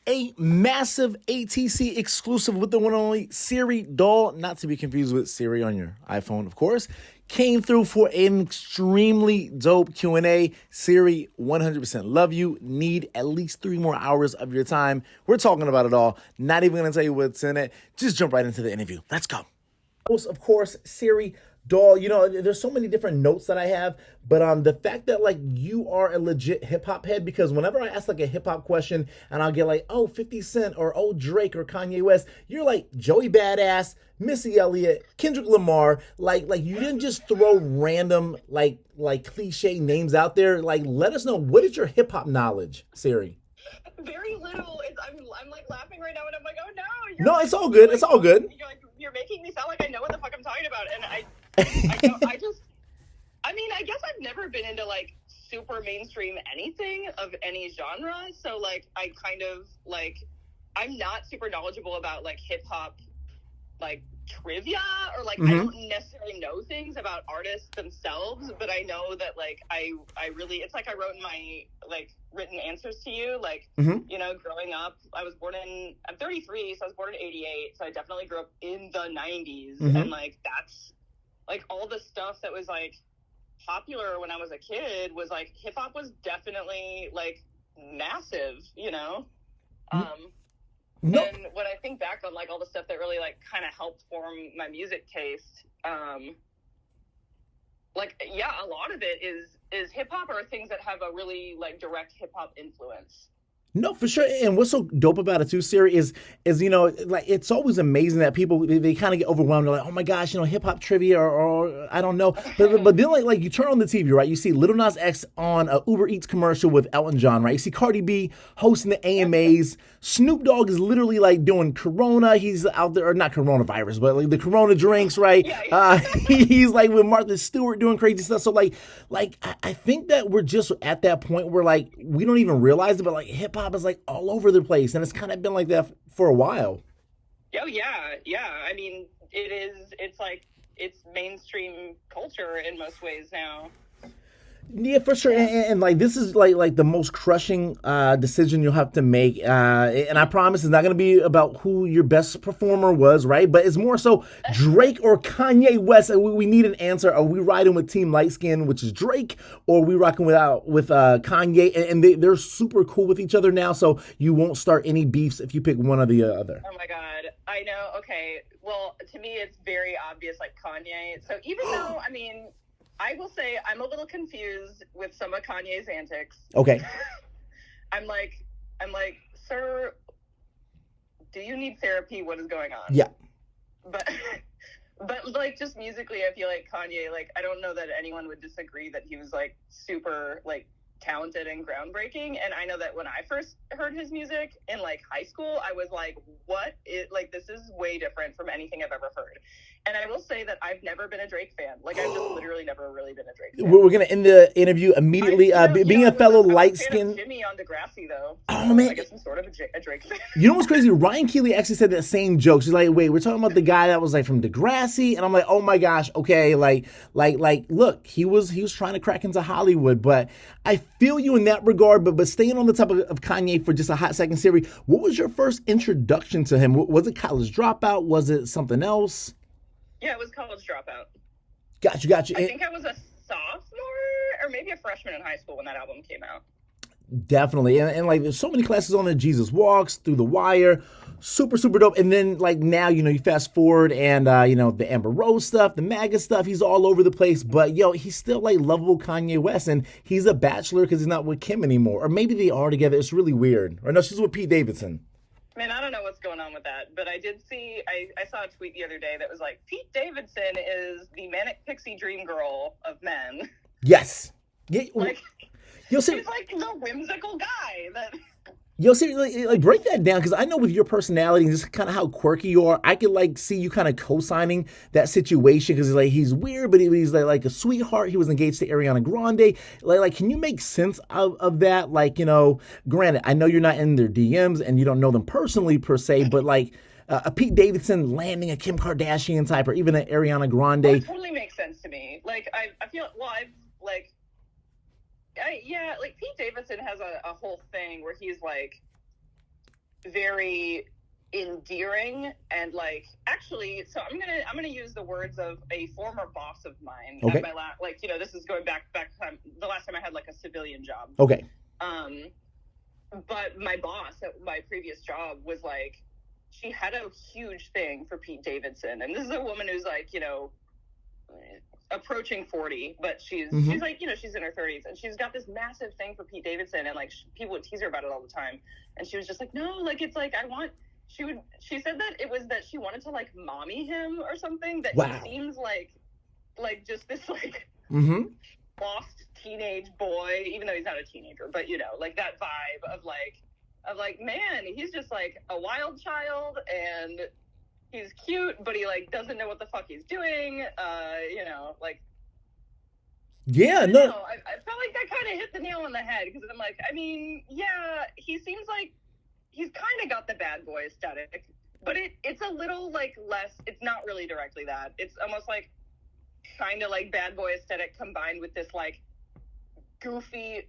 A massive ATC exclusive with the one and only Siri Dahl, not to be confused with Siri on your iPhone, of course, came through for an extremely dope Q&A. Siri, 100% love you. Need at least 3 more hours of your time. We're talking about it all. Not even going to tell you what's in it. Just jump right into the interview. Let's go. Of course, Siri Dahl, there's so many different notes that I have, but the fact that like you are a legit hip hop head, because whenever I ask like a hip hop question and I'll get like, oh, 50 Cent or oh, Drake or Kanye West, you're like Joey Badass, Missy Elliott, Kendrick Lamar, like you didn't just throw random like cliche names out there. Like, let us know, what is your hip hop knowledge, Siri? Very little. I'm like laughing right now, and I'm like, oh no. No, like, it's all good. It's all good. You're making me sound like I know what the fuck I'm talking about, and I guess I've never been into like super mainstream anything of any genre. So like, I kind of like, I'm not super knowledgeable about like hip hop, like trivia or like, I don't necessarily know things about artists themselves, but I know that like, I really, it's like I wrote in my like written answers to you, like, growing up, I'm 33, so I was born in 88, so I definitely grew up in the 90s, and like, that's like all the stuff that was like popular when I was a kid was like, hip-hop was definitely like massive, No. And when I think back on like all the stuff that really like kind of helped form my music taste, like, yeah, a lot of it is hip hop or things that have a really like direct hip hop influence. No, for sure. And what's so dope about it too, Siri, is like, it's always amazing that people, they kind of get overwhelmed. They're like, oh my gosh, hip hop trivia or I don't know. But then like you turn on the TV, right? You see Lil Nas X on a Uber Eats commercial with Elton John, right? You see Cardi B hosting the AMAs. Snoop Dogg is literally like doing Corona. He's out there, or not coronavirus, but like the Corona drinks, right? Yeah. He's like with Martha Stewart doing crazy stuff. So like I think that we're just at that point where like we don't even realize it, but like hip hop is like all over the place, and it's kind of been like that for a while. Oh yeah. I mean, it's like it's mainstream culture in most ways now. Yeah, for sure. And like, this is like the most crushing decision you'll have to make. And I promise it's not going to be about who your best performer was, right? But it's more so Drake or Kanye West. We need an answer. Are we riding with Team Light Skin, which is Drake, or are we rocking with Kanye? And they're super cool with each other now, so you won't start any beefs if you pick one or the other. Oh my God. I know. Okay. Well, to me, it's very obvious, like Kanye. So even though, I mean, I will say I'm a little confused with some of Kanye's antics. Okay. I'm like, sir, do you need therapy? What is going on? Yeah. But like, just musically, I feel like Kanye, like, I don't know that anyone would disagree that he was like super like talented and groundbreaking. And I know that when I first heard his music in like high school, I was like, this is way different from anything I've ever heard. And I will say that I've never been a Drake fan. Like, I've just literally never really been a Drake fan. We're going to end the interview immediately. Being a fellow light-skinned... Jimmy on Degrassi, though. Oh, man. I guess I'm sort of a Drake fan. You know what's crazy? Ryan Keeley actually said that same joke. She's like, wait, we're talking about the guy that was like from Degrassi? And I'm like, oh my gosh, okay. Like, look, he was trying to crack into Hollywood, but I feel you in that regard. But staying on the topic of Kanye for just a hot second, Siri, what was your first introduction to him? Was it College Dropout? Was it something else? Yeah, it was College Dropout. Got you. I think I was a sophomore or maybe a freshman in high school when that album came out. Definitely. And like, there's so many classes on there. Jesus Walks, Through the Wire, super dope. And then like now, you fast forward and, the Amber Rose stuff, the MAGA stuff, he's all over the place. But he's still like lovable Kanye West, and he's a bachelor because he's not with Kim anymore. Or maybe they are together. It's really weird. Or no, she's with Pete Davidson. Man, I don't know what's going on with that, but I did see, I saw a tweet the other day that was like, Pete Davidson is the manic pixie dream girl of men. Yes. Yeah, like, he's like the whimsical guy that... Seriously, like break that down, because I know with your personality and just kind of how quirky you are, I could like see you kind of co-signing that situation, because he's weird, but he's like a sweetheart. He was engaged to Ariana Grande. Like, can you make sense of that? Like, granted, I know you're not in their DMs and you don't know them personally per se, but like a Pete Davidson landing a Kim Kardashian type or even an Ariana Grande. Well, it totally makes sense to me. Like, I feel, well, I've like, like Pete Davidson has a whole thing where he's like, very endearing and like actually. So I'm gonna use the words of a former boss of mine Okay. at my like this is going back time the last time I had like a civilian job. Okay. But my boss at my previous job was like, she had a huge thing for Pete Davidson, and this is a woman who's like approaching 40, but she's like she's in her 30s, and she's got this massive thing for Pete Davidson, and like people would tease her about it all the time, and she was just like, no, like it's like she said that it was that she wanted to like mommy him or something, that wow. he seems like just this like lost teenage boy, even though he's not a teenager, but like that vibe of like man, he's just like a wild child, and he's cute, but he like doesn't know what the fuck he's doing. Like yeah, I no, felt like that kind of hit the nail on the head, because I'm like, I mean, yeah, he seems like he's kind of got the bad boy aesthetic, but it's a little like less. It's not really directly that. It's almost like kind of like bad boy aesthetic combined with this like goofy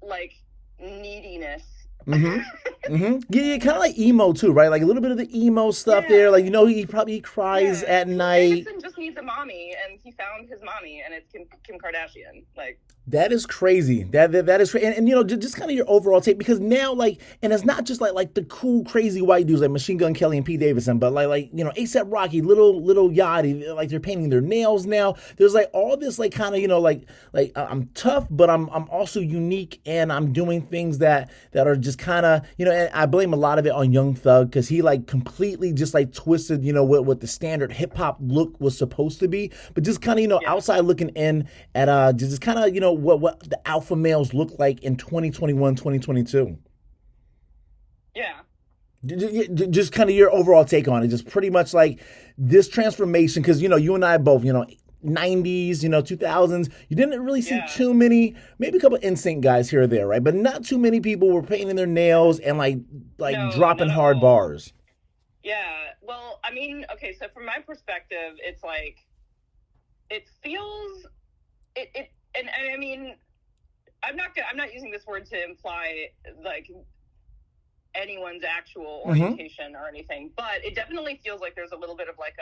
like neediness. Yeah, kind of like emo too, right? Like a little bit of the emo stuff there. Like he probably cries at night. Davidson just needs a mommy, and he found his mommy, and it's Kim Kardashian. Like that is crazy. That is crazy. And just kind of your overall take, because now like, and it's not just like the cool crazy white dudes like Machine Gun Kelly and Pete Davidson, but like A$AP Rocky, little Yachty, like they're painting their nails now. There's like all this like kind of like I'm tough, but I'm also unique, and I'm doing things that are just kind of and I blame a lot of it on Young Thug, because he like completely just like twisted what the standard hip hop look was supposed to be, but just kind of outside looking in at just kind of what the alpha males look like in 2021, 2022. Yeah. Just kind of your overall take on it. Just pretty much like this transformation, because you and I both 90s, 2000s, you didn't really see too many, maybe a couple of NSYNC guys here or there, right? But not too many people were painting their nails and like dropping hard bars. Yeah. Well, I mean, okay, so from my perspective, it's like it feels and I mean, I'm not using this word to imply like anyone's actual orientation or anything, but it definitely feels like there's a little bit of like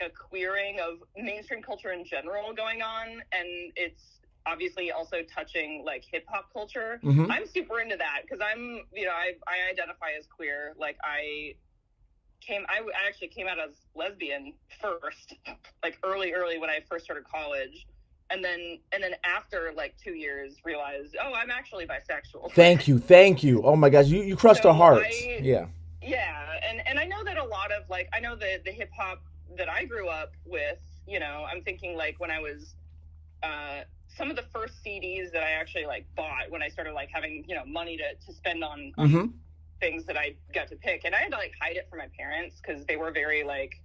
a queering of mainstream culture in general going on, and it's obviously also touching like hip hop culture. I'm super into that, because I'm I identify as queer. Like I actually came out as lesbian first, like early when I first started college. And then after like 2 years realized, oh, I'm actually bisexual. Thank you. Oh my gosh, you crushed our hearts. Yeah, and I know that a lot of like, I know the hip hop that I grew up with, I'm thinking like when I was some of the first CDs that I actually like bought when I started like having money to spend on things that I got to pick, and I had to like hide it from my parents, because they were very like,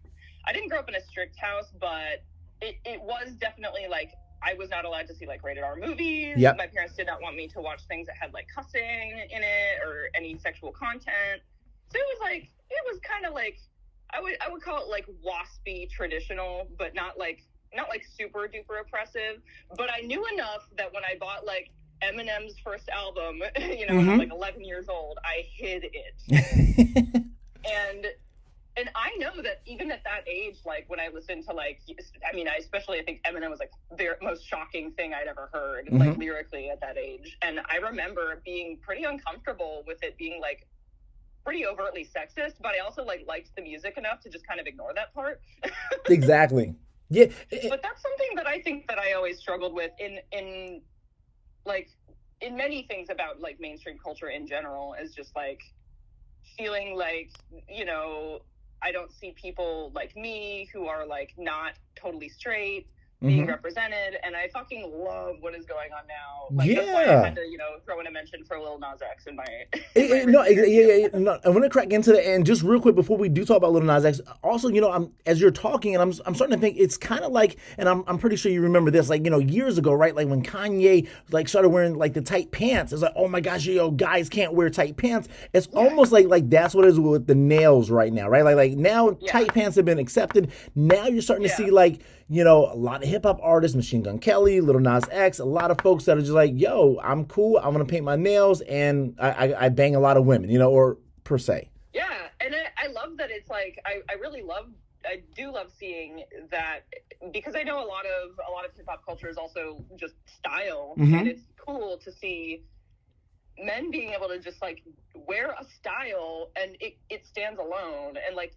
I didn't grow up in a strict house, but it was definitely like I was not allowed to see like rated R movies. Yep. My parents did not want me to watch things that had like cussing in it or any sexual content. So it was kind of like I would call it like waspy traditional, but not like super duper oppressive. But I knew enough that when I bought like Eminem's first album, when I was like 11 years old, I hid it. And I know that even at that age, like when I listened to like, I mean, I think Eminem was like the most shocking thing I'd ever heard, like lyrically at that age. And I remember being pretty uncomfortable with it being like pretty overtly sexist, but I also like liked the music enough to just kind of ignore that part. Exactly. Yeah. But that's something that I think that I always struggled with in many things about like mainstream culture in general, is just like feeling like, I don't see people like me who are like not totally straight being represented, and I fucking love what is going on now. Like, that's why I had to, throw in a mention for Lil Nas X in my. No, I want to crack into that, and just real quick before we do talk about Lil Nas X, also, as you're talking, and I'm starting to think it's kind of like, and I'm pretty sure you remember this, like, years ago, right? Like when Kanye like started wearing like the tight pants, it's like, oh my gosh, guys can't wear tight pants. It's almost like that's what it is with the nails right now, right? Like now tight pants have been accepted. Now you're starting to see like, a lot of hip hop artists, Machine Gun Kelly, Lil Nas X, a lot of folks that are just like, yo, I'm cool. I'm gonna paint my nails, and I bang a lot of women, or per se. Yeah, and I love that it's like I do love seeing that, because I know a lot of hip hop culture is also just style, and it's cool to see men being able to just like wear a style and it stands alone, and like,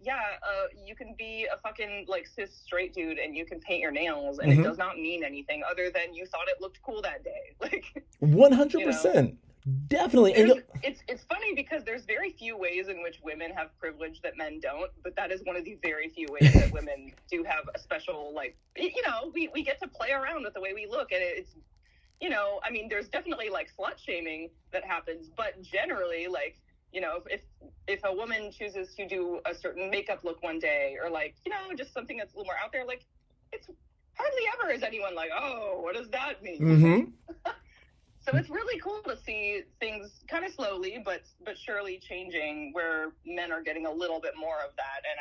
you can be a fucking like cis straight dude and you can paint your nails and it does not mean anything other than you thought it looked cool that day. Like 100%. Definitely. And it's funny because there's very few ways in which women have privilege that men don't, but that is one of the very few ways that women do have a special, like, we get to play around with the way we look, and it's, I mean, there's definitely like slut shaming that happens, but generally, like, if a woman chooses to do a certain makeup look one day, or like, just something that's a little more out there, like, it's hardly ever is anyone like, oh, what does that mean? So it's really cool to see things kind of slowly, but surely changing, where men are getting a little bit more of that. And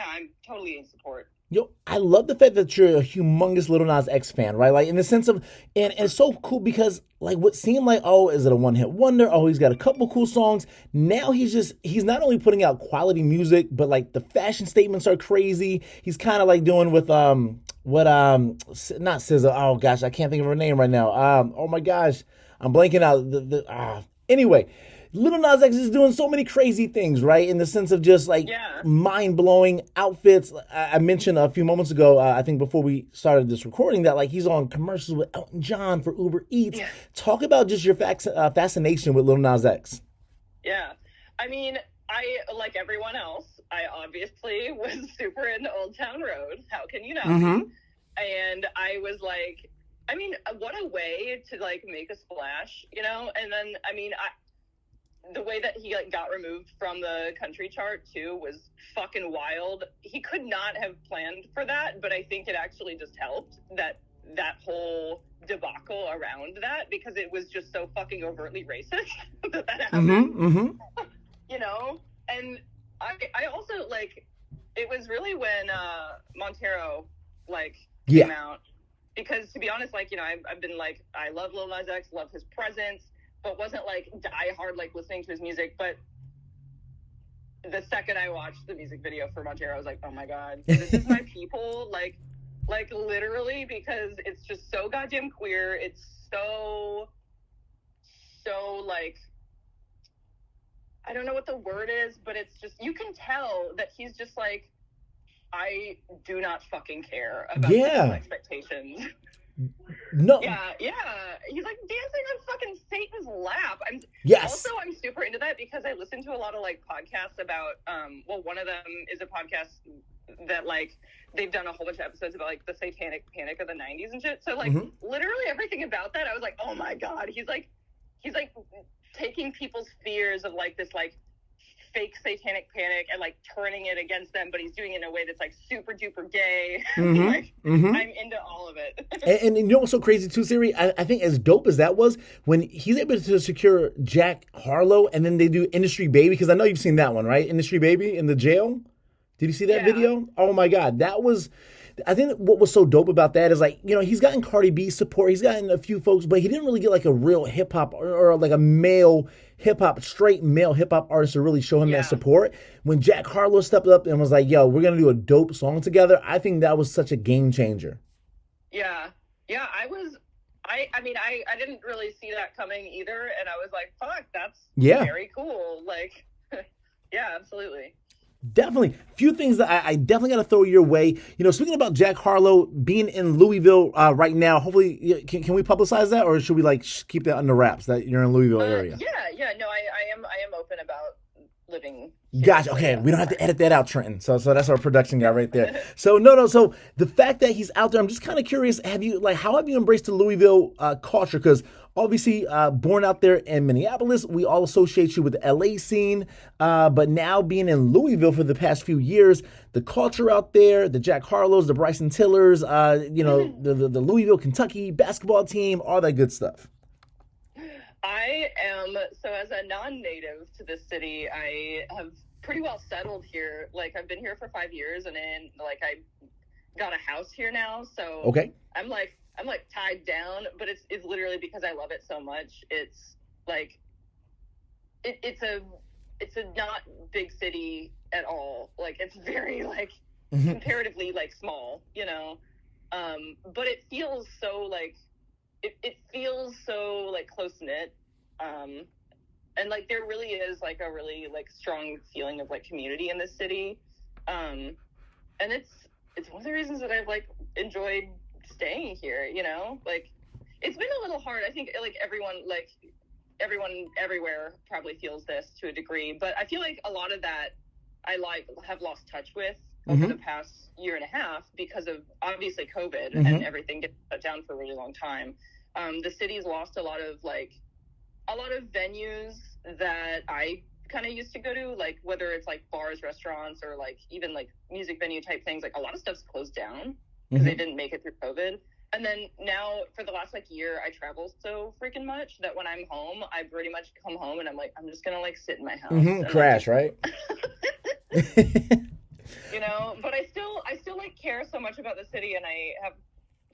I'm totally in support. Yo, I love the fact that you're a humongous Lil Nas X fan, right? Like, in the sense of, and it's so cool because, like, what seemed like, oh, is it a one-hit wonder? Oh, he's got a couple cool songs. Now he's not only putting out quality music, but, like, the fashion statements are crazy. He's kind of like doing with, not SZA, oh gosh, I can't think of her name right now. Oh my gosh, I'm blanking out. Anyway, Lil Nas X is doing so many crazy things, right? In the sense of just like mind-blowing outfits. I mentioned a few moments ago, I think before we started this recording, that like he's on commercials with Elton John for Uber Eats. Yeah. Talk about just your fascination with Lil Nas X. Yeah. I mean, I, like everyone else, I obviously was super into Old Town Road. How can you not? And I was like, I mean, what a way to like make a splash, And then, I mean, the way that he like got removed from the country chart too was fucking wild. He could not have planned for that, but I think it actually just helped that whole debacle around that, because it was just so fucking overtly racist that happened. And I also like, it was really when Montero like came out, because to be honest, like, I've been like, I love Lil Nas X, love his presence, but wasn't like die hard like listening to his music. But the second I watched the music video for Montero, I was like, oh my god, this is my people. Like literally, because it's just so goddamn queer. It's so like, I don't know what the word is, but it's just, you can tell that he's just like, I do not fucking care about people's expectations. No. Yeah. He's like dancing on fucking Satan's lap. Also, I'm super into that because I listen to a lot of like podcasts about, one of them is a podcast that like, they've done a whole bunch of episodes about like the satanic panic of the 90s and shit. So like literally everything about that, I was like, oh my god, he's like taking people's fears of like this like fake satanic panic and like turning it against them, but he's doing it in a way that's like super duper gay. I'm into all of it. and you know what's so crazy too, Siri? I think as dope as that was, when he's able to secure Jack Harlow, and then they do Industry Baby, because I know you've seen that one, right? Industry Baby in the jail. Did you see that video? Oh my god, that was. I think what was so dope about that is like, he's gotten Cardi B support, he's gotten a few folks, but he didn't really get like a real hip hop or like a male hip hop, straight male hip hop artist to really show him that support. When Jack Harlow stepped up and was like, yo, we're going to do a dope song together, I think that was such a game changer. Yeah. Yeah. I mean, I didn't really see that coming either. And I was like, fuck, that's very cool. Like, yeah, absolutely. Definitely. Few things that I definitely got to throw your way. Speaking about Jack Harlow being in Louisville right now, hopefully, can we publicize that, or should we like keep that under wraps that you're in Louisville area? Yeah. No, I am open about living. Gotcha. Okay, we don't have to edit that out, Trenton. So that's our production guy right there. So no. So the fact that he's out there, I'm just kind of curious. How have you embraced the Louisville culture? Because obviously, born out there in Minneapolis, we all associate you with the LA scene. But now being in Louisville for the past few years, the culture out there, the Jack Harlows, the Bryson Tillers, the Louisville, Kentucky basketball team, all that good stuff. I am, so as a non-native to this city, I have pretty well settled here. Like, I've been here for 5 years, and then, like, I got a house here now, so Okay. I'm like tied down, but it's literally because I love it so much. It's like it's a not big city at all. Like it's very like comparatively like small, you know. But it feels so like it feels so like close knit. And like there really is like a really like strong feeling of like community in this city. And it's one of the reasons that I've like enjoyed staying here, you know. Like it's been a little hard. I think like everyone everywhere probably feels this to a degree, but I feel like a lot of that I like have lost touch with over the past year and a half because of obviously COVID and everything getting shut down for a really long time. The city's lost a lot of venues that I kind of used to go to, like whether it's like bars, restaurants, or like even like music venue type things. Like a lot of stuff's closed down because they didn't make it through COVID. And then now for the last like year, I travel so freaking much that when I'm home, I pretty much come home and I'm like, I'm just gonna like sit in my house, and, crash, like, right? You know. But I still like care so much about the city, and I have,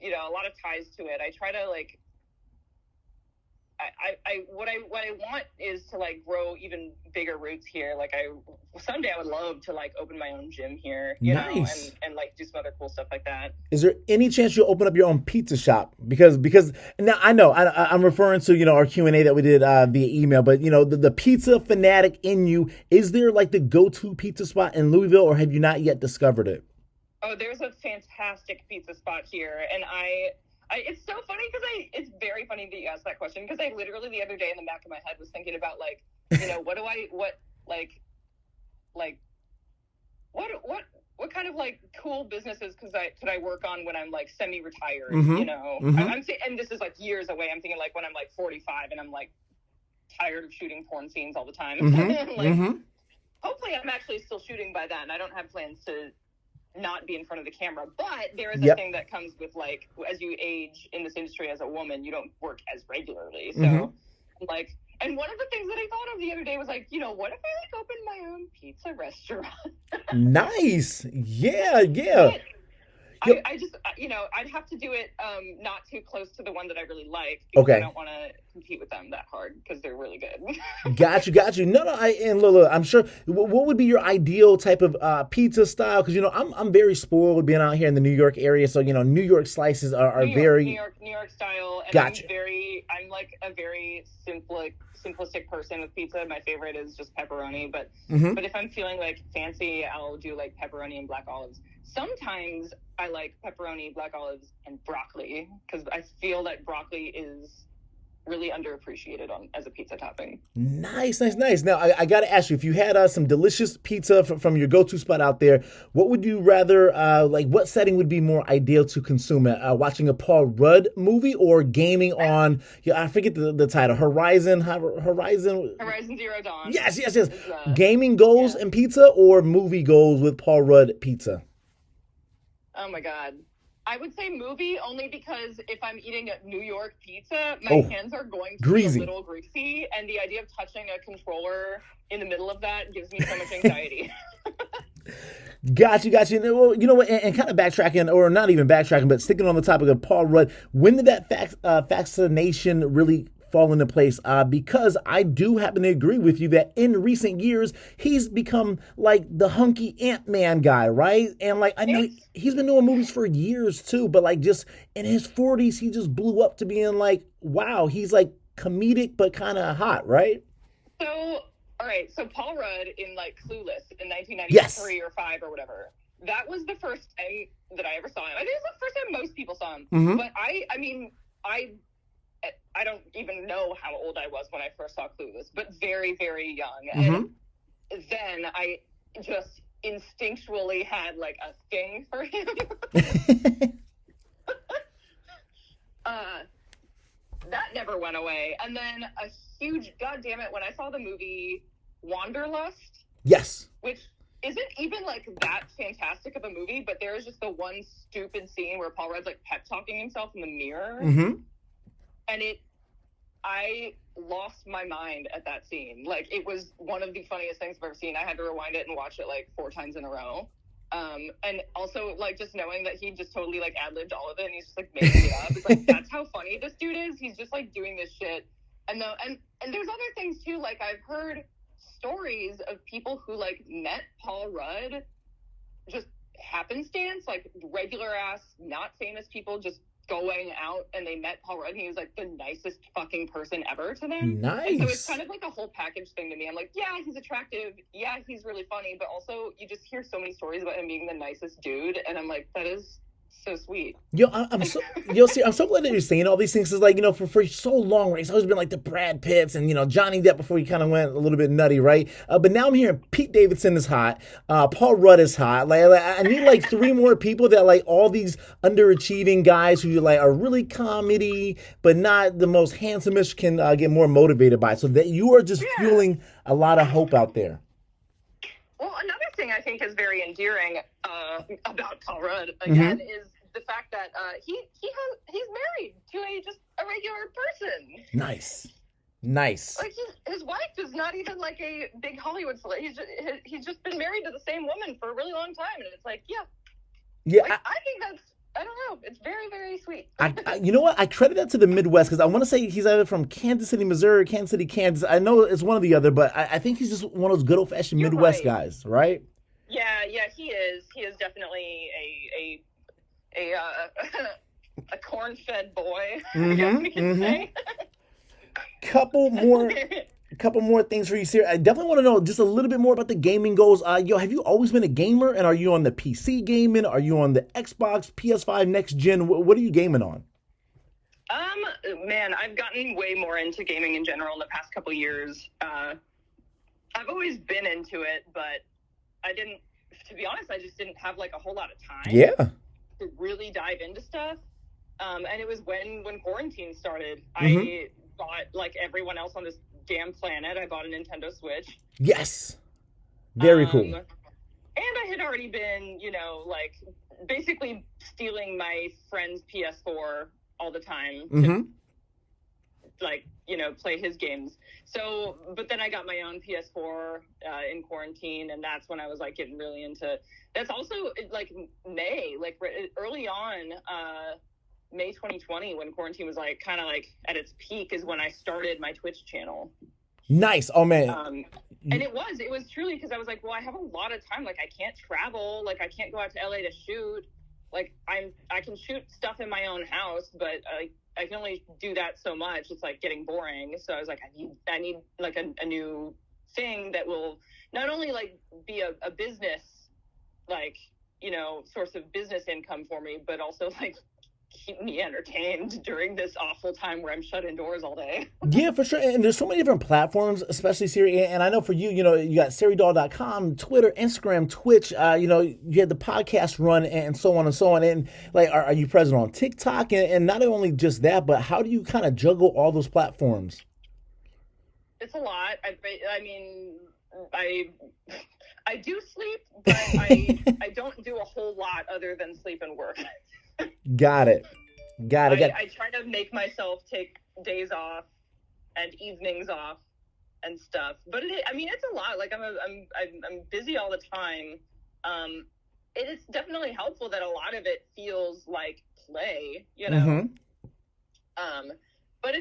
you know, a lot of ties to it. I try to like. What I want is to like grow even bigger roots here. Like someday I would love to like open my own gym here, you know, and like do some other cool stuff like that. Is there any chance you'll open up your own pizza shop? Because now I know I'm referring to, you know, our Q&A that we did via email, but you know, the pizza fanatic in you, is there like the go-to pizza spot in Louisville, or have you not yet discovered it? Oh, there's a fantastic pizza spot here, and it's so funny because it's very funny that you asked that question, because I literally the other day in the back of my head was thinking about like, you know, what kind of like cool businesses could I work on when I'm like semi-retired, you know? I'm and this is like years away. I'm thinking like when I'm like 45 and I'm like tired of shooting porn scenes all the time. Hopefully I'm actually still shooting by then. I don't have plans to not be in front of the camera, but there is a thing that comes with like as you age in this industry as a woman, you don't work as regularly, so like, and one of the things that I thought of the other day was like, you know, what if I like opened my own pizza restaurant? Nice. Yeah. I just, you know, I'd have to do it not too close to the one that I really like, because I don't want to compete with them that hard because they're really good. Got you. No, and look, I'm sure. What would be your ideal type of pizza style? Because you know, I'm very spoiled being out here in the New York area, so you know, New York slices are very New York style. And I'm like a very simplistic person with pizza. My favorite is just pepperoni, but if I'm feeling like fancy, I'll do like pepperoni and black olives. Sometimes I like pepperoni, black olives, and broccoli, because I feel that broccoli is really underappreciated as a pizza topping. Nice. Now, I got to ask you, if you had some delicious pizza from your go-to spot out there, what would you rather, like what setting would be more ideal to consume it? Watching a Paul Rudd movie or gaming on, I forget the title, Horizon Zero Dawn. Yes. Gaming goals and pizza, or movie goals with Paul Rudd pizza? Oh my God. I would say movie, only because if I'm eating a New York pizza, my hands are going to be a little greasy, and the idea of touching a controller in the middle of that gives me so much anxiety. Got you. Well, you know what, and kind of backtracking, or not even backtracking, but sticking on the topic of Paul Rudd, when did that fascination really fall into place? Because I do happen to agree with you that in recent years, he's become like the hunky Ant-Man guy, right? And like, I know he's been doing movies for years too, but like just in his 40s, he just blew up to being like, wow, he's like comedic, but kind of hot, right? So, all right. So Paul Rudd in like Clueless in 1993 or 5 or whatever. That was the first time that I ever saw him. I think it was the first time most people saw him. But I mean, I don't even know how old I was when I first saw Clueless, but very, very young. And then I just instinctually had like a thing for him. That never went away. And then a huge, goddamn it, when I saw the movie Wanderlust. Yes. Which isn't even like that fantastic of a movie, but there is just the one stupid scene where Paul Rudd's like pep talking himself in the mirror. And I lost my mind at that scene. Like, it was one of the funniest things I've ever seen. I had to rewind it and watch it like 4 times in a row. And also, like, just knowing that he just totally, like, ad-libbed all of it and he's just, like, making it up. It's like, that's how funny this dude is. He's just, like, doing this shit. And there's other things, too. Like, I've heard stories of people who, like, met Paul Rudd just happenstance, like, regular-ass, not famous people just going out and they met Paul Rudd and he was like the nicest fucking person ever to them. Nice. And so it's kind of like a whole package thing to me. I'm like, yeah, he's attractive. Yeah, he's really funny. But also you just hear so many stories about him being the nicest dude. And I'm like, that is so sweet. I'm so glad that you're saying all these things. Cause like, for so long, right, it's always been like the Brad Pitts and, Johnny Depp before he kind of went a little bit nutty, right? But now I'm hearing Pete Davidson is hot. Paul Rudd is hot. Like I need like 3 more people that like all these underachieving guys who like are really comedy, but not the most handsomest can get more motivated by it. So that you are just fueling a lot of hope out there. Well, another thing I think is very endearing about Paul Rudd again is the fact that he's married to a regular person. Nice. Like his wife is not even like a big Hollywood celebrity. He's just been married to the same woman for a really long time, and it's like, yeah. Like, I think that's, I don't know. It's very, very sweet. You know what? I credit that to the Midwest because I want to say he's either from Kansas City, Missouri, Kansas City, Kansas. I know it's one or the other, but I think he's just one of those good old-fashioned Midwest guys, right? Yeah, he is. He is definitely a corn-fed boy, I guess we can say. Couple more things for you, Siri. I definitely want to know just a little bit more about the gaming goals. Have you always been a gamer? And are you on the PC gaming? Are you on the Xbox, PS5, next gen? What are you gaming on? Man, I've gotten way more into gaming in general in the past couple years. I've always been into it, but to be honest, I just didn't have like a whole lot of time to really dive into stuff. And it was when quarantine started. I bought, like everyone else on this damn planet, I bought a Nintendo Switch. Yes. Very cool. And I had already been, like basically stealing my friend's PS4 all the time to like, play his games. So, but then I got my own PS4 in quarantine, and that's when I was like getting really into. That's also like May, like early on, May 2020, when quarantine was like kind of like at its peak, is when I started my Twitch channel. Nice. Oh man. And it was truly because I was like, well, I have a lot of time. Like I can't travel. Like I can't go out to LA to shoot. Like I can shoot stuff in my own house, but I can only do that so much. It's like getting boring. So I was like, I need like a new thing that will not only like be a business, like, source of business income for me, but also like keep me entertained during this awful time where I'm shut indoors all day. Yeah, for sure. And there's so many different platforms, especially Siri. And I know for you, you got SiriDahl.com, Twitter, Instagram, Twitch. You had the podcast run and so on and so on. And like, are you present on TikTok? And not only just that, but how do you kind of juggle all those platforms? It's a lot. I mean, I do sleep, but I don't do a whole lot other than sleep and work. Got it. I try to make myself take days off and evenings off and stuff, but it's a lot. Like I'm busy all the time. It's definitely helpful that a lot of it feels like play, but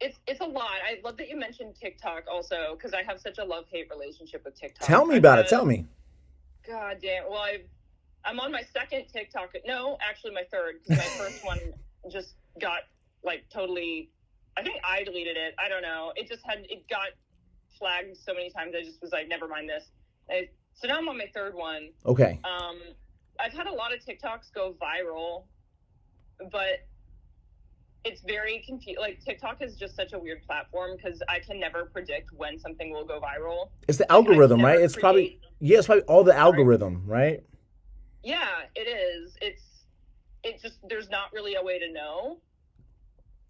it's a lot. I love that you mentioned TikTok also, because I have such a love-hate relationship with TikTok. Tell me about it. Tell me. God damn. Well, I'm on my second TikTok. No, actually my third, because my first one just got like totally, I think I deleted it. I don't know. It got flagged so many times. I just was like, never mind this. So now I'm on my third one. Okay. I've had a lot of TikToks go viral, but it's very confusing. Like TikTok is just such a weird platform because I can never predict when something will go viral. It's the algorithm, right? It's probably all the algorithm, right? Yeah, it is. It just, there's not really a way to know.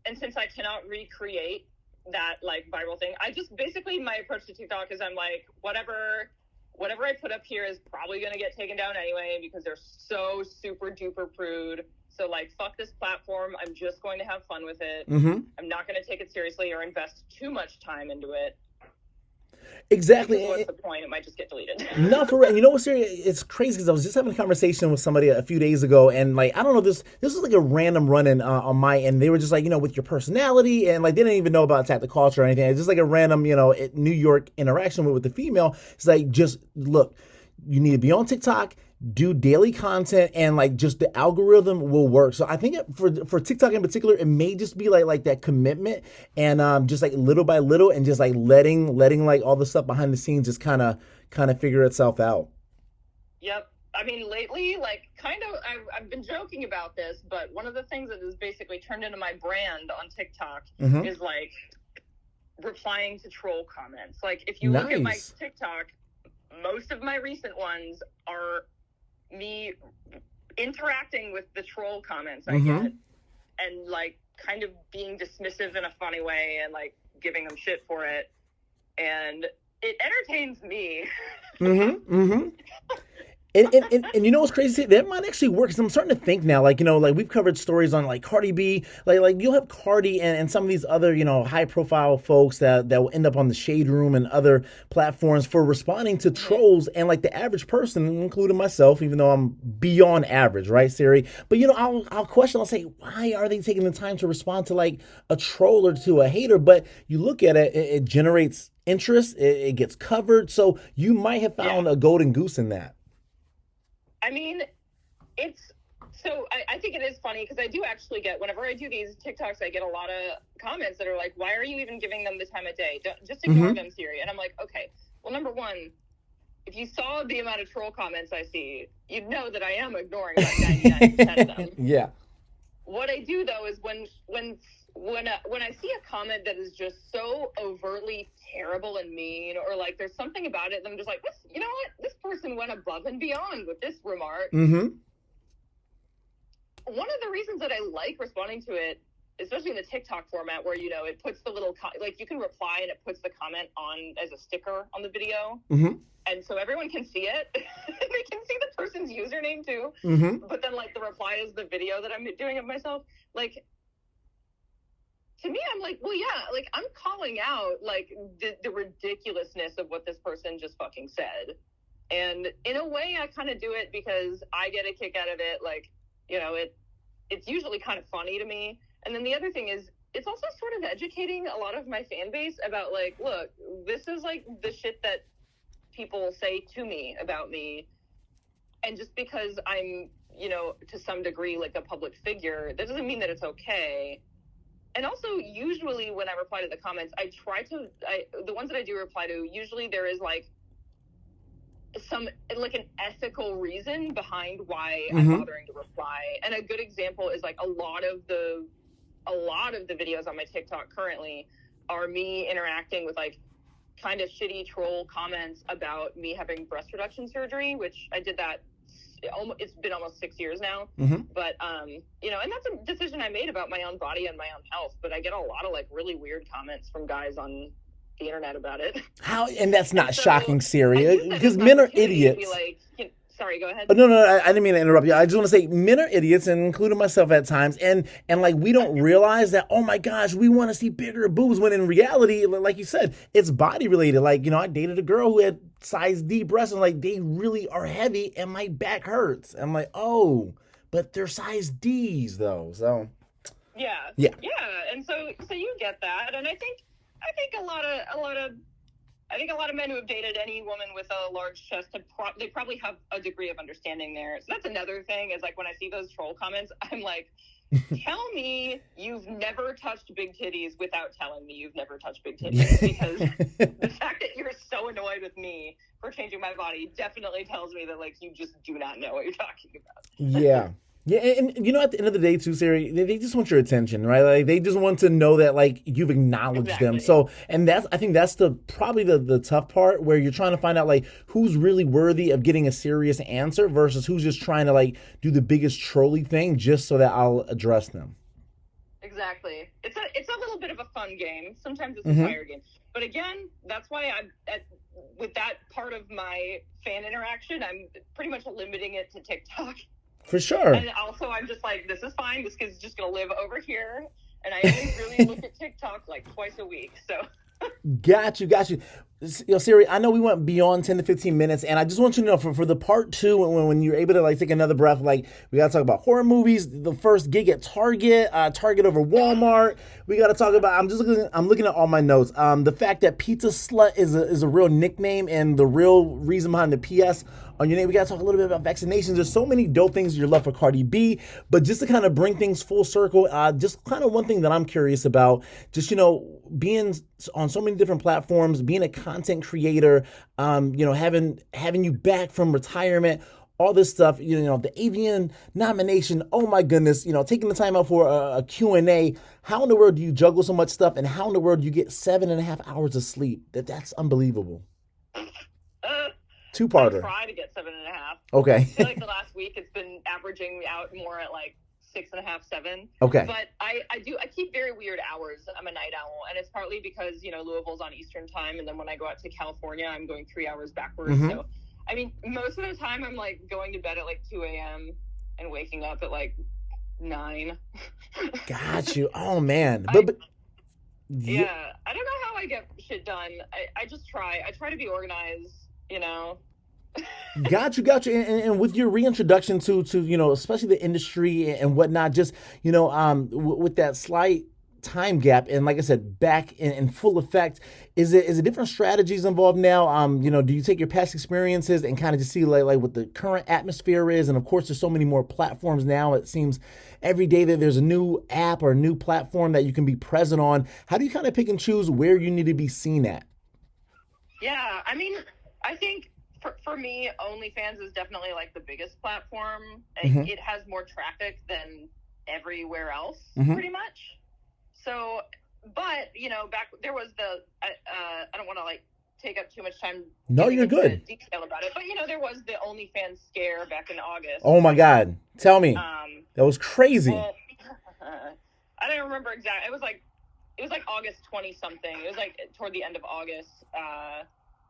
And since I cannot recreate that like viral thing, I just basically, my approach to TikTok is I'm like, whatever I put up here is probably going to get taken down anyway, because they're so super duper prude. So like, fuck this platform. I'm just going to have fun with it. I'm not going to take it seriously or invest too much time into it. Exactly. Because what's the point? It might just get deleted. No, for real. And you know what's serious? It's crazy because I was just having a conversation with somebody a few days ago, and like I don't know, this was like a random run-in on my end. They were just like, with your personality, and like they didn't even know about tactic culture or anything. It's just like a random, New York interaction with the female. It's like, just look, you need to be on TikTok, do daily content, and like just the algorithm will work. So I think for TikTok in particular, it may just be like that commitment, and just like little by little, and just like letting like all the stuff behind the scenes just kind of figure itself out. Yep. I mean, lately, like, kind of, I've been joking about this, but one of the things that has basically turned into my brand on TikTok is like replying to troll comments. Like, if you look at my TikTok, most of my recent ones are me interacting with the troll comments I get, and like kind of being dismissive in a funny way, and like giving them shit for it, and it entertains me. And you know what's crazy? That might actually work, because I'm starting to think now, like, like we've covered stories on like Cardi B, like you'll have Cardi and some of these other, high profile folks that will end up on the Shade Room and other platforms for responding to trolls, and like the average person, including myself, even though I'm beyond average, right, Siri? But I'll say, why are they taking the time to respond to like a troll or to a hater? But you look at it, it generates interest, it gets covered, so you might have found a golden goose in that. I mean, I think it is funny, because I do actually get, whenever I do these TikToks, I get a lot of comments that are like, why are you even giving them the time of day? Just ignore them, Siri. And I'm like, okay, well, number one, if you saw the amount of troll comments I see, you'd know that I am ignoring like 99% of them. Yeah. What I do, though, is when I see a comment that is just so overtly terrible and mean, or like there's something about it that I'm just like, you know what? This person went above and beyond with this remark. One of the reasons that I like responding to it, especially in the TikTok format, where, it puts the little, like you can reply and it puts the comment on as a sticker on the video. And so everyone can see it. They can see the person's username too. But then like the reply is the video that I'm doing of myself. Like, to me, I'm like, well, yeah, like I'm calling out like the ridiculousness of what this person just fucking said. And in a way, I kind of do it because I get a kick out of it. Like, it's usually kind of funny to me. And then the other thing is, it's also sort of educating a lot of my fan base about like, look, this is like the shit that people say to me about me. And just because I'm, to some degree, like a public figure, that doesn't mean that it's okay. And also, usually when I reply to the comments, the ones that I do reply to, usually there is like an ethical reason behind why I'm bothering to reply. And a good example is like a lot of the videos on my TikTok currently are me interacting with like kind of shitty troll comments about me having breast reduction surgery, which I did that. It's been almost 6 years now, but and that's a decision I made about my own body and my own health. But I get a lot of like really weird comments from guys on the internet about it. How? And that's not shocking, Siri, because men are idiots. Sorry, go ahead. No, I didn't mean to interrupt you. I just want to say men are idiots, and including myself at times. And like we don't realize that, oh my gosh, we want to see bigger boobs, when in reality, like you said, it's body related. Like, I dated a girl who had size D breasts, and like they really are heavy, and my back hurts. I'm like, oh, but they're size D's though. So yeah. And so you get that, and I think a lot of men who have dated any woman with a large chest they probably have a degree of understanding there. So that's another thing, is like when I see those troll comments, I'm like, tell me you've never touched big titties without telling me you've never touched big titties, because the fact that you're so annoyed with me for changing my body definitely tells me that like you just do not know what you're talking about. Yeah. Yeah, and at the end of the day, too, Siri, they just want your attention, right? Like they just want to know that like you've acknowledged them. So, and I think that's probably the tough part, where you're trying to find out like who's really worthy of getting a serious answer versus who's just trying to like do the biggest trolley thing just so that I'll address them. Exactly. It's a little bit of a fun game. Sometimes it's a fire game. But again, that's why with that part of my fan interaction, I'm pretty much limiting it to TikTok. For sure. And also, I'm just like, this is fine. This kid's just going to live over here. And I only really look at TikTok like twice a week. So. Got you. Siri, I know we went beyond 10 to 15 minutes, and I just want you to know for the part two, when you're able to like take another breath, like we got to talk about horror movies, the first gig at Target, Target over Walmart. We got to talk about, I'm looking at all my notes. The fact that Pizza Slut is a real nickname and the real reason behind the PS on your name. We got to talk a little bit about vaccinations. There's so many dope things your love for Cardi B, but just to kind of bring things full circle, just kind of one thing that I'm curious about, just, being on so many different platforms, being a content creator, having you back from retirement, all this stuff, the avian nomination, oh my goodness, taking the time out for a Q&A. How in the world do you juggle so much stuff, and how in the world do you get 7.5 hours of sleep? That's unbelievable. Two-parter. I try to get 7.5. Okay. I feel like the last week it's been averaging out more at like 6.5, 7. Okay. But I keep very weird hours. I'm a night owl, and it's partly because Louisville's on Eastern time, and then when I go out to California, I'm going 3 hours backwards. Mm-hmm. So, I mean, most of the time I'm like going to bed at like 2 a.m. and waking up at like 9. Got you. Oh man. Yeah, I don't know how I get shit done. I just try. I try to be organized. Got you. And with your reintroduction to especially the industry and whatnot, just, with that slight time gap and, like I said, back in full effect, is it different strategies involved now? Do you take your past experiences and kind of just see like what the current atmosphere is? And of course, there's so many more platforms now. It seems every day that there's a new app or a new platform that you can be present on. How do you kind of pick and choose where you need to be seen at? Yeah, I mean, I think for me, OnlyFans is definitely like the biggest platform. Mm-hmm. It has more traffic than everywhere else, mm-hmm. pretty much. So, but back there was I don't want to like take up too much time. No, you're good. Detail about it, but there was the OnlyFans scare back in August. Oh my God, tell me. That was crazy. Well, I don't remember exactly. It was like August 20 something. It was like toward the end of August.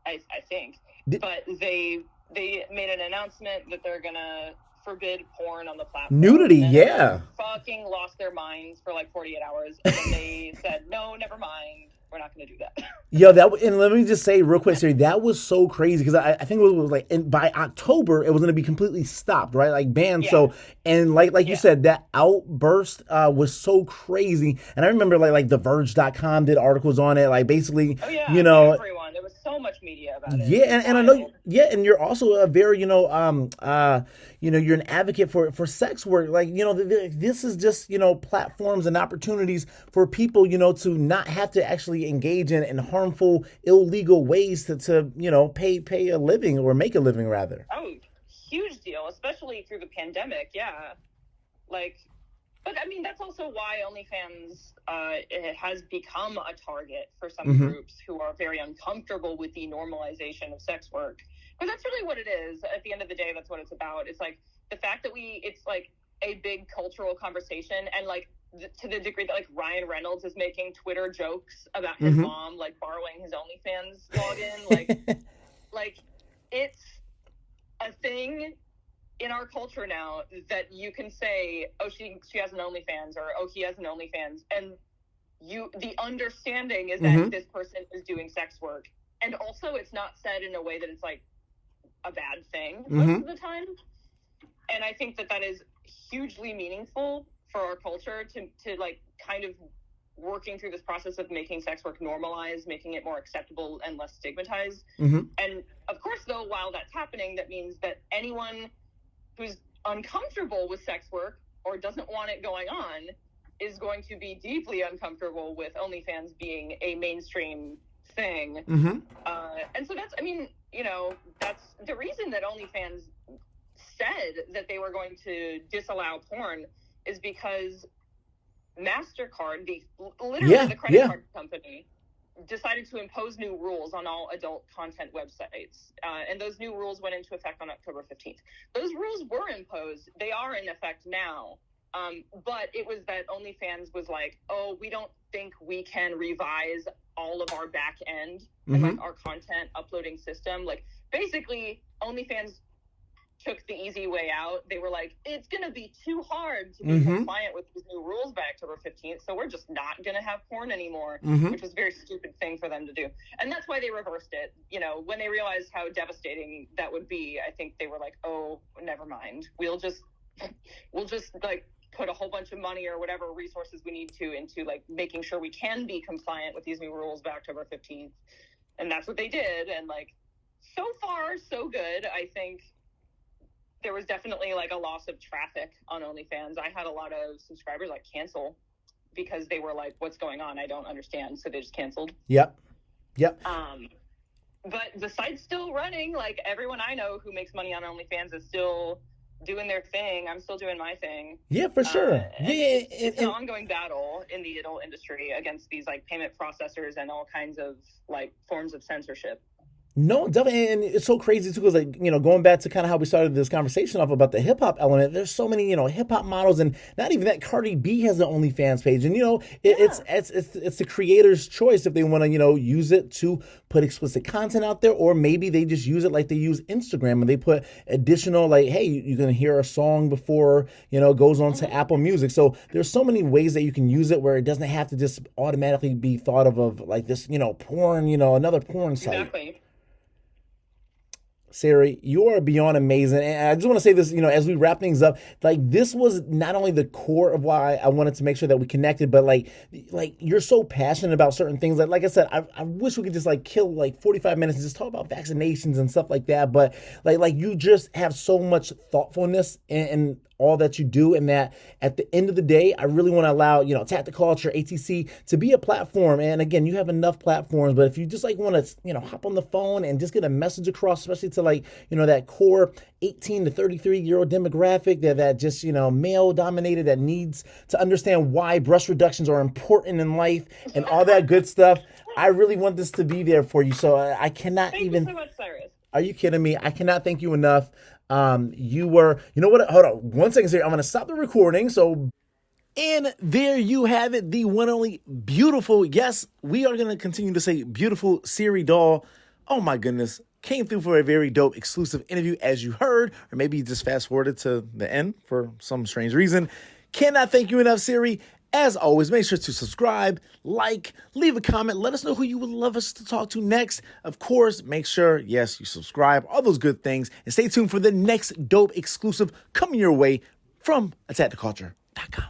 I think. But they made an announcement that they're gonna forbid porn on the platform. Nudity, yeah. Fucking lost their minds for like 48 hours, and then they said, "No, never mind. We're not gonna do that." Yo, and let me just say real quick, Siri, that was so crazy because I think it was like by October it was gonna be completely stopped, right? Like banned. Yeah. So and like you said, that outburst was so crazy, and I remember like TheVerge.com did articles on it, like basically, everyone. There was so much media about it. Yeah, and I know, and you're also a very, you're an advocate for sex work. Like, this is just, platforms and opportunities for people, to not have to actually engage in harmful, illegal ways to pay a living or make a living rather. Oh, huge deal, especially through the pandemic. Yeah. But I mean, that's also why OnlyFans it has become a target for some mm-hmm. groups who are very uncomfortable with the normalization of sex work. Because that's really what it is. At the end of the day, that's what it's about. It's like the fact that it's like a big cultural conversation, and like to the degree that like Ryan Reynolds is making Twitter jokes about his mm-hmm. mom like borrowing his OnlyFans login, like it's a thing in our culture now that you can say, oh, she has an OnlyFans, or oh, he has an OnlyFans, and the understanding is that mm-hmm. this person is doing sex work, and also it's not said in a way that it's like a bad thing mm-hmm. most of the time. And I think that is hugely meaningful for our culture to like kind of working through this process of making sex work normalized, making it more acceptable and less stigmatized. Mm-hmm. And of course, though, while that's happening, that means that anyone who's uncomfortable with sex work or doesn't want it going on is going to be deeply uncomfortable with OnlyFans being a mainstream thing. Mm-hmm. And so that's the reason that OnlyFans said that they were going to disallow porn is because MasterCard, the credit card company, decided to impose new rules on all adult content websites. And those new rules went into effect on October 15th. Those rules were imposed. They are in effect now. But it was that OnlyFans was like, oh, we don't think we can revise all of our back end mm-hmm. and like our content uploading system. Like basically OnlyFans took the easy way out. They were like, it's going to be too hard to be compliant with these new rules by October 15th, so we're just not going to have porn anymore, which was a very stupid thing for them to do. And that's why they reversed it. You know, when they realized how devastating that would be, I think they were like, oh, never mind. We'll just like put a whole bunch of money or whatever resources we need to into like making sure we can be compliant with these new rules by October 15th. And that's what they did. And like, so far, so good. I think there was definitely like a loss of traffic on OnlyFans. I had a lot of subscribers like cancel because they were like, what's going on? I don't understand. So they just canceled. Yep. But the site's still running. Like everyone I know who makes money on OnlyFans is still doing their thing. I'm still doing my thing. Yeah, for sure. It's an ongoing battle in the adult industry against these like payment processors and all kinds of like forms of censorship. No, definitely, and it's so crazy too, because like, you know, going back to kind of how we started this conversation off about the hip hop element, there's so many, you know, hip hop models, and not even that, Cardi B has an OnlyFans page, and you know, it's the creator's choice if they want to, you know, use it to put explicit content out there, or maybe they just use it like they use Instagram and they put additional like, hey, you're gonna hear a song before, you know, it goes on to Apple Music. So there's so many ways that you can use it where it doesn't have to just automatically be thought of like this, you know, porn, you know, another porn site. Exactly. Siri, you are beyond amazing. And I just want to say this, you know, as we wrap things up, like this was not only the core of why I wanted to make sure that we connected, but like you're so passionate about certain things. Like I said, I wish we could just like kill like 45 minutes and just talk about vaccinations and stuff like that. But like you just have so much thoughtfulness and all that you do, and that at the end of the day, I really want to allow, you know, Tactic Culture, ATC to be a platform. And again, you have enough platforms, but if you just like want to, you know, hop on the phone and just get a message across, especially to like, you know, that core 18 to 33-year-old demographic that just, you know, male dominated, that needs to understand why breast reductions are important in life and all that good stuff. I really want this to be there for you. So I cannot Thank you so much, Cyrus. Are you kidding me? I cannot thank you enough. You know what? Hold on 1 second, Siri. I'm going to stop the recording. And there you have it, the one and only beautiful, yes, we are going to continue to say beautiful Siri Dahl. Oh my goodness. Came through for a very dope exclusive interview, as you heard, or maybe you just fast forwarded to the end for some strange reason. Cannot thank you enough, Siri. As always, make sure to subscribe, like, leave a comment. Let us know who you would love us to talk to next. Of course, make sure, yes, you subscribe, all those good things. And stay tuned for the next dope exclusive coming your way from tacticculture.com.